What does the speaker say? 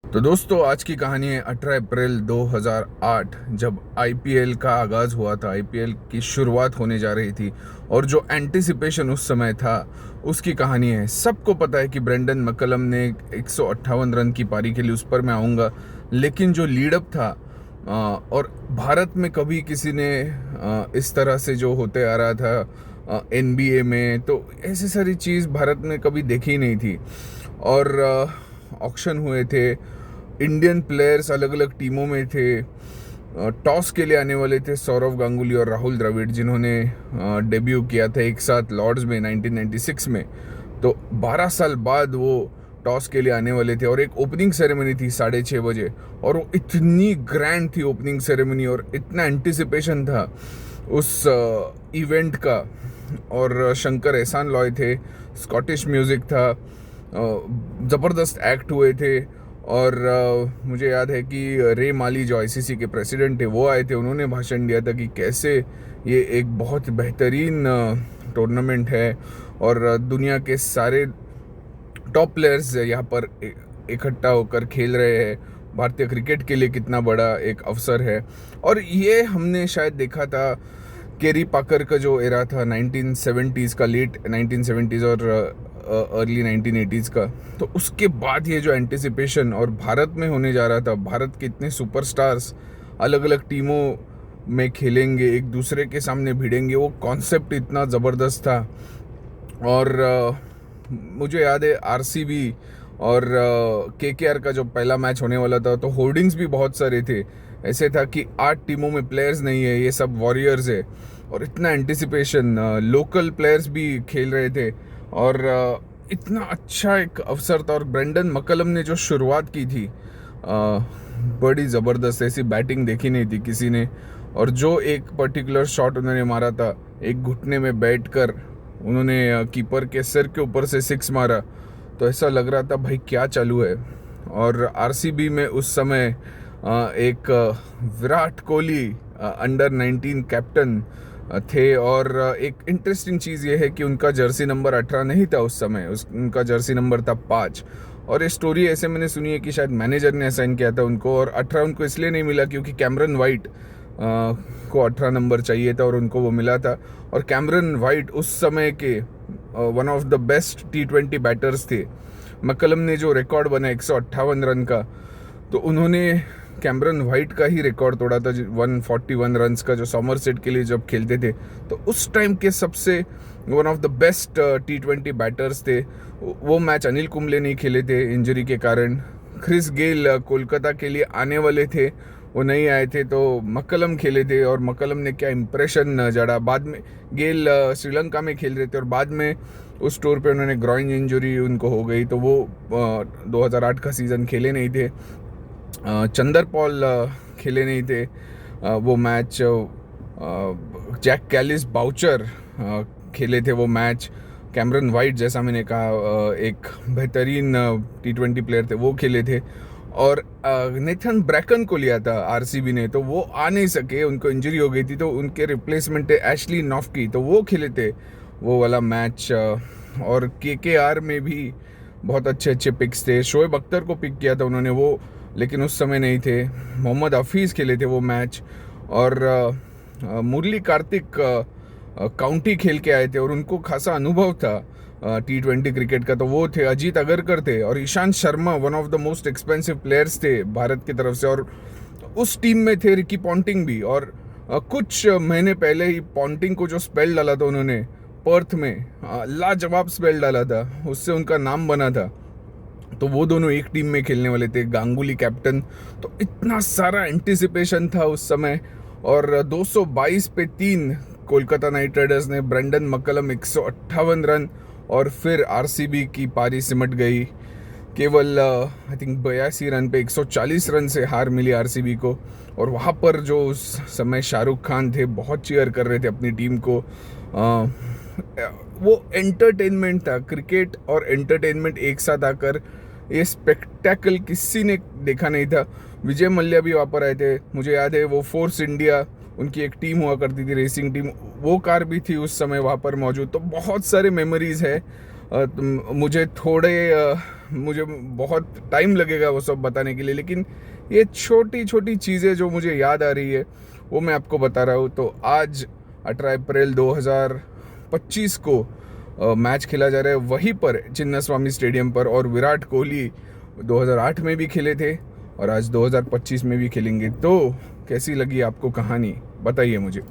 तो दोस्तों, आज की कहानी है 18 अप्रैल 2008, जब आईपीएल का आगाज़ हुआ था। आईपीएल की शुरुआत होने जा रही थी और जो एंटिसिपेशन उस समय था उसकी कहानी है। सबको पता है कि ब्रेंडन मैकलम ने 158 रन की पारी खेली, उस पर मैं आऊँगा। लेकिन जो लीडअप था और भारत में कभी किसी ने इस तरह से जो होते आ रहा था एनबीए में, तो ऐसी सारी चीज़ भारत में कभी देखी नहीं थी। और ऑक्शन हुए थे, इंडियन प्लेयर्स अलग अलग टीमों में थे। टॉस के लिए आने वाले थे सौरव गांगुली और राहुल द्रविड़, जिन्होंने डेब्यू किया था एक साथ लॉर्ड्स में 1996 में। तो 12 साल बाद वो टॉस के लिए आने वाले थे और एक ओपनिंग सेरेमनी थी 6:30 बजे। और वो इतनी ग्रैंड थी ओपनिंग सेरेमनी और इतना एंटिसिपेशन था उस इवेंट का। और शंकर एहसान लॉय थे, स्कॉटिश म्यूज़िक था, ज़बरदस्त एक्ट हुए थे। और मुझे याद है कि रे माली जो आईसीसी के प्रेसिडेंट थे वो आए थे, उन्होंने भाषण दिया था कि कैसे ये एक बहुत बेहतरीन टूर्नामेंट है और दुनिया के सारे टॉप प्लेयर्स यहाँ पर इकट्ठा होकर खेल रहे हैं। भारतीय क्रिकेट के लिए कितना बड़ा एक अवसर है। और ये हमने शायद देखा था केरी पाकर का जो एरा था 1970s का, लेट 1970s और अर्ली 1980s का। तो उसके बाद ये जो एंटिसिपेशन और भारत में होने जा रहा था, भारत के इतने सुपरस्टार्स अलग अलग टीमों में खेलेंगे, एक दूसरे के सामने भिड़ेंगे, वो कॉन्सेप्ट इतना ज़बरदस्त था। और मुझे याद है आरसीबी और केकेआर का जो पहला मैच होने वाला था, तो होर्डिंग्स भी बहुत सारे थे। ऐसे था कि 8 टीमों में प्लेयर्स नहीं है, ये सब वॉरियर्स है। और इतना एंटिसिपेशन, लोकल प्लेयर्स भी खेल रहे थे और इतना अच्छा एक अवसर था। और ब्रेंडन मैकलम ने जो शुरुआत की थी, बड़ी ज़बरदस्त, ऐसी बैटिंग देखी नहीं थी किसी ने। और जो एक पर्टिकुलर शॉट उन्होंने मारा था, एक घुटने में बैठकर उन्होंने कीपर के सिर के ऊपर से 6 मारा, तो ऐसा लग रहा था भाई क्या चालू है। और आरसीबी में उस समय एक विराट कोहली अंडर 19 कैप्टन थे। और एक इंटरेस्टिंग चीज़ ये है कि उनका जर्सी नंबर 18 नहीं था उस समय, उनका जर्सी नंबर था 5। और ये स्टोरी ऐसे मैंने सुनी है कि शायद मैनेजर ने असाइन किया था उनको, और 18 उनको इसलिए नहीं मिला क्योंकि कैमरन वाइट को 18 नंबर चाहिए था और उनको वो मिला था। और कैमरन वाइट उस समय के one of the best T20 batters थे। मैकलम ने जो रिकॉर्ड बना 158 रन का, तो उन्होंने कैमरन वाइट का ही रिकॉर्ड तोड़ा था 141 रन्स का, जो समरसेट के लिए जब खेलते थे। तो उस टाइम के सबसे one of the best T20 batters थे। वो मैच अनिल कुंबले नहीं खेले थे इंजरी के कारण। क्रिस गेल कोलकाता के लिए आने वाले थे, वो नहीं आए थे, तो मैकलम खेले थे। और मैकलम ने क्या इम्प्रेशन जड़ा। बाद में गेल श्रीलंका में खेल रहे थे और बाद में उस टूर पे उन्होंने ग्रॉइन इंजरी उनको हो गई, तो वो 2008 का सीज़न खेले नहीं थे। चंदर पॉल खेले नहीं थे वो मैच। जैक कैलिस बाउचर खेले थे वो मैच। कैमरन वाइट, जैसा मैंने कहा, एक बेहतरीन T20 प्लेयर थे, वो खेले थे। और नेथन ब्रैकन को लिया था आरसीबी ने, तो वो आ नहीं सके, उनको इंजरी हो गई थी, तो उनके रिप्लेसमेंट एशली नॉफ्की, तो वो खेले थे वो वाला मैच। और केकेआर में भी बहुत अच्छे अच्छे पिक्स थे। शोएब अख्तर को पिक किया था उन्होंने, वो लेकिन उस समय नहीं थे। मोहम्मद हफीज़ खेले थे वो मैच। और मुरली कार्तिक काउंटी खेल के आए थे और उनको खासा अनुभव था T20 क्रिकेट का, तो वो थे। अजीत अगरकर थे और Ishant Sharma one of the most expensive players थे भारत की तरफ से। और उस टीम में थे रिकी पॉन्टिंग भी। और कुछ महीने पहले ही पॉन्टिंग को जो स्पेल डाला था उन्होंने पर्थ में, लाजवाब स्पेल डाला था, उससे उनका नाम बना था। तो वो दोनों एक टीम में खेलने वाले थे, गांगुली कैप्टन। तो इतना सारा एंटिसिपेशन था उस समय। और 222 पे 3 कोलकाता नाइट राइडर्स ने, ब्रेंडन मैकलम 158 रन, और फिर आरसीबी की पारी सिमट गई। केवल आई थिंक 82 रन पे 140 रन से हार मिली आरसीबी को। और वहाँ पर जो उस समय शाहरुख खान थे, बहुत चीयर कर रहे थे अपनी टीम को। वो एंटरटेनमेंट था, क्रिकेट और एंटरटेनमेंट एक साथ आकर, ये स्पेक्टेकल किसी ने देखा नहीं था। विजय मल्ल्या भी वहाँ पर आए थे, मुझे याद है वो फोर्स इंडिया, उनकी एक टीम हुआ करती थी, रेसिंग टीम, वो कार भी थी उस समय वहाँ पर मौजूद। तो बहुत सारे मेमोरीज है। मुझे थोड़े मुझे बहुत टाइम लगेगा वो सब बताने के लिए, लेकिन ये छोटी छोटी चीज़ें जो मुझे याद आ रही है वो मैं आपको बता रहा हूँ। तो आज 18 अप्रैल 2025 को मैच खेला जा रहा है वहीं पर चिन्नास्वामी स्टेडियम पर, और विराट कोहली 2008 में भी खेले थे और आज 2025 में भी खेलेंगे। तो कैसी लगी आपको कहानी, बताइए मुझे।